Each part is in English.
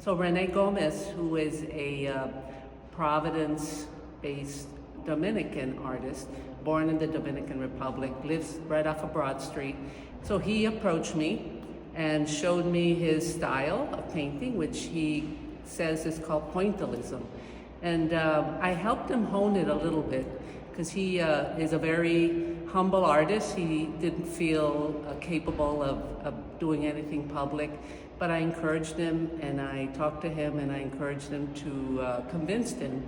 So René Gómez, who is a Providence-based Dominican artist, born in the Dominican Republic, lives right off of Broad Street. So he approached me and showed me his style of painting, which he says is called pointillism. And I helped him hone it a little bit because he is a very humble artist. He didn't feel capable of doing anything public, but I encouraged him and I talked to him and I encouraged him to convinced him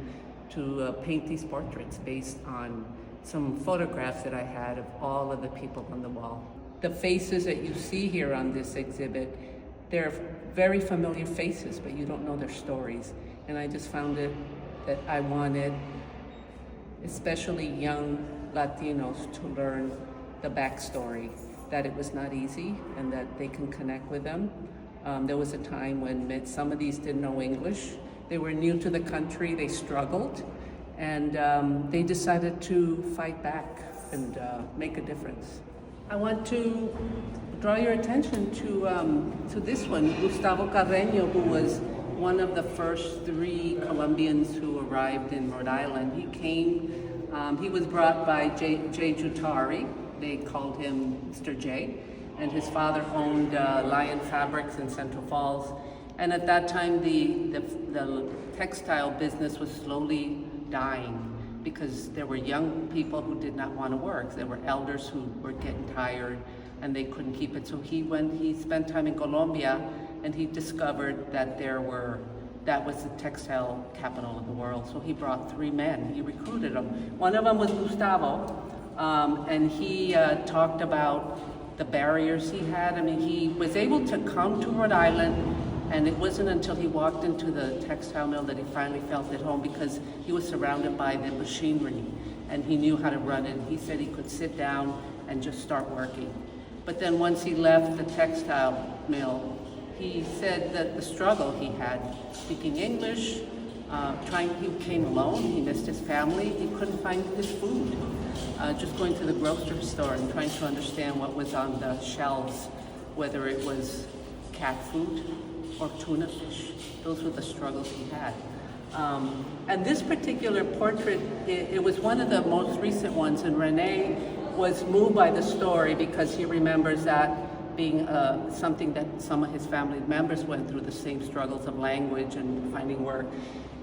to paint these portraits based on some photographs that I had of all of the people on the wall. The faces that you see here on this exhibit, they're very familiar faces, but you don't know their stories. And I just found it that I wanted, especially young Latinos, to learn the backstory, that it was not easy and that they can connect with them. There was a time when some of these didn't know English. They were new to the country, they struggled, and they decided to fight back and make a difference. I want to draw your attention to this one, Gustavo Carreño, who was one of the first 3 Colombians who arrived in Rhode Island. He came, he was brought by Jay Jutari. They called him Mr. J, and his father owned Lion Fabrics in Central Falls. And at that time, the textile business was slowly dying because there were young people who did not want to work. There were elders who were getting tired and they couldn't keep it. So he spent time in Colombia and he discovered that that was the textile capital of the world. So he brought 3 men, he recruited them. One of them was Gustavo, and he talked about the barriers he had. I mean, he was able to come to Rhode Island, and it wasn't until he walked into the textile mill that he finally felt at home because he was surrounded by the machinery and he knew how to run it. He said he could sit down and just start working. But then once he left the textile mill, he said that the struggle he had, speaking English, he came alone, he missed his family, he couldn't find his food. Just going to the grocery store and trying to understand what was on the shelves, whether it was cat food or tuna fish. Those were the struggles he had. And this particular portrait, it was one of the most recent ones, and René was moved by the story because he remembers that being something that some of his family members went through, the same struggles of language and finding work.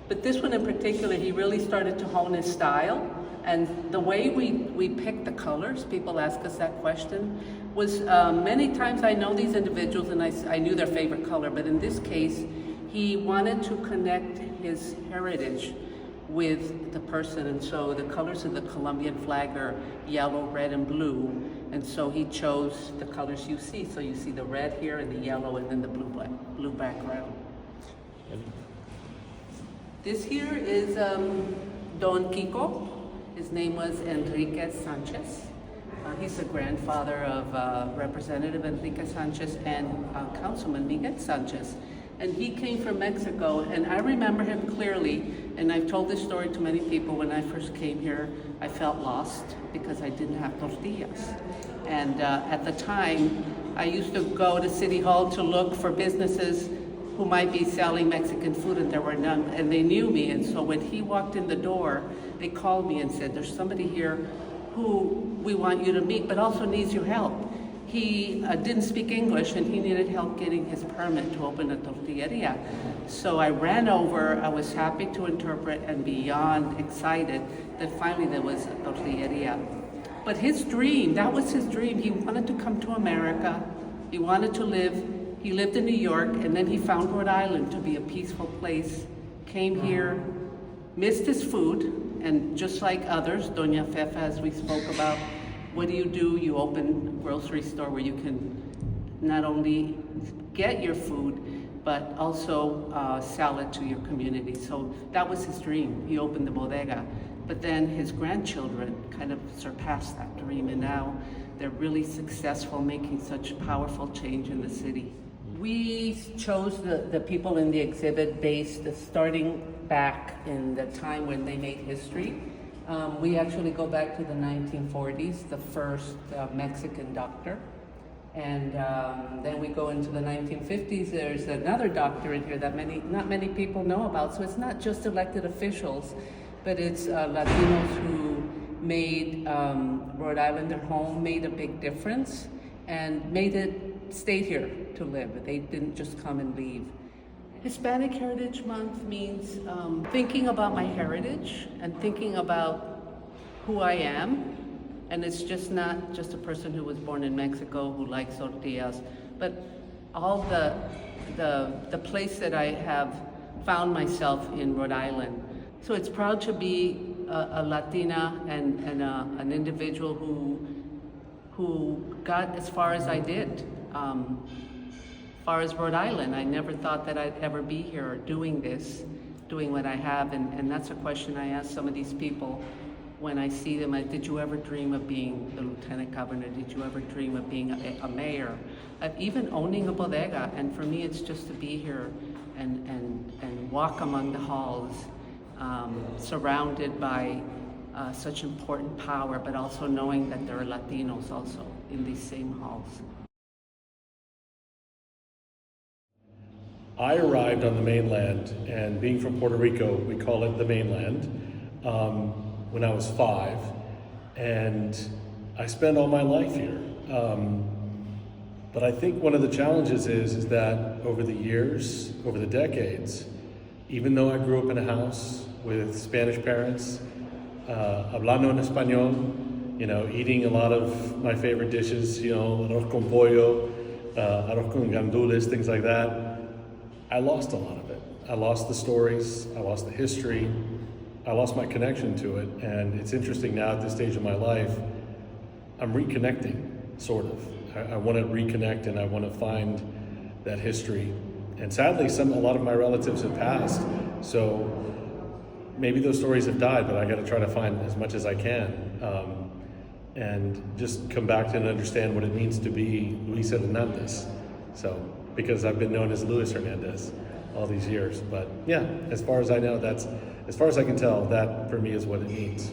But this one in particular, he really started to hone his style. And the way we picked the colors, people ask us that question, was many times I know these individuals and I knew their favorite color, but in this case, he wanted to connect his heritage with the person. And so the colors of the Colombian flag are yellow, red, and blue. And so he chose the colors you see. So you see the red here and the yellow and then the blue background. This here is Don Kiko. His name was Enrique Sanchez. He's the grandfather of Representative Enrique Sanchez and Councilman Miguel Sanchez. And he came from Mexico, and I remember him clearly, and I've told this story to many people. When I first came here, I felt lost because I didn't have tortillas. And at the time, I used to go to City Hall to look for businesses who might be selling Mexican food, and there were none, and they knew me. And so when he walked in the door, they called me and said, there's somebody here who we want you to meet, but also needs your help. He didn't speak English and he needed help getting his permit to open a tortilleria. So I ran over, I was happy to interpret and beyond excited that finally there was a tortilleria. But his dream, that was his dream. He wanted to come to America. He wanted to live. He lived in New York, and then he found Rhode Island to be a peaceful place. Came here, missed his food, and just like others, Doña Fefa, as we spoke about, what do? You open a grocery store where you can not only get your food, but also sell it to your community. So that was his dream. He opened the bodega. But then his grandchildren kind of surpassed that dream, and now they're really successful, making such powerful change in the city. We chose the people in the exhibit based starting back in the time when they made history. We actually go back to the 1940s, the first Mexican doctor And then we go into the 1950s. There's another doctor in here that not many people know about. So it's not just elected officials, but it's Latinos who made Rhode Island their home, made a big difference, and made it stay here to live. They didn't just come and leave. Hispanic Heritage Month means thinking about my heritage and thinking about who I am. And it's just not just a person who was born in Mexico who likes tortillas, but all the place that I have found myself in Rhode Island. So it's proud to be a Latina and an individual who got as far as I did. As far as Rhode Island, I never thought that I'd ever be here doing this, doing what I have, and that's a question I ask some of these people when I see them. Did you ever dream of being the lieutenant governor? Did you ever dream of being a mayor? Even owning a bodega? And for me, it's just to be here and walk among the halls, surrounded by such important power, but also knowing that there are Latinos also in these same halls. I arrived on the mainland, and being from Puerto Rico, we call it the mainland, when I was 5, and I spent all my life here. But I think one of the challenges is that over the years, over the decades, even though I grew up in a house with Spanish parents, hablando en español, eating a lot of my favorite dishes, arroz con pollo, arroz con gandules, things like that, I lost a lot of it. I lost the stories, I lost the history, I lost my connection to it. And it's interesting now at this stage of my life, I'm reconnecting, sort of. I want to reconnect and I want to find that history. And sadly, a lot of my relatives have passed. So maybe those stories have died, but I got to try to find as much as I can. And just come back to and understand what it means to be Luis Hernandez. So, because I've been known as Luis Hernandez all these years. But yeah, as far as I know, as far as I can tell, that for me is what it means.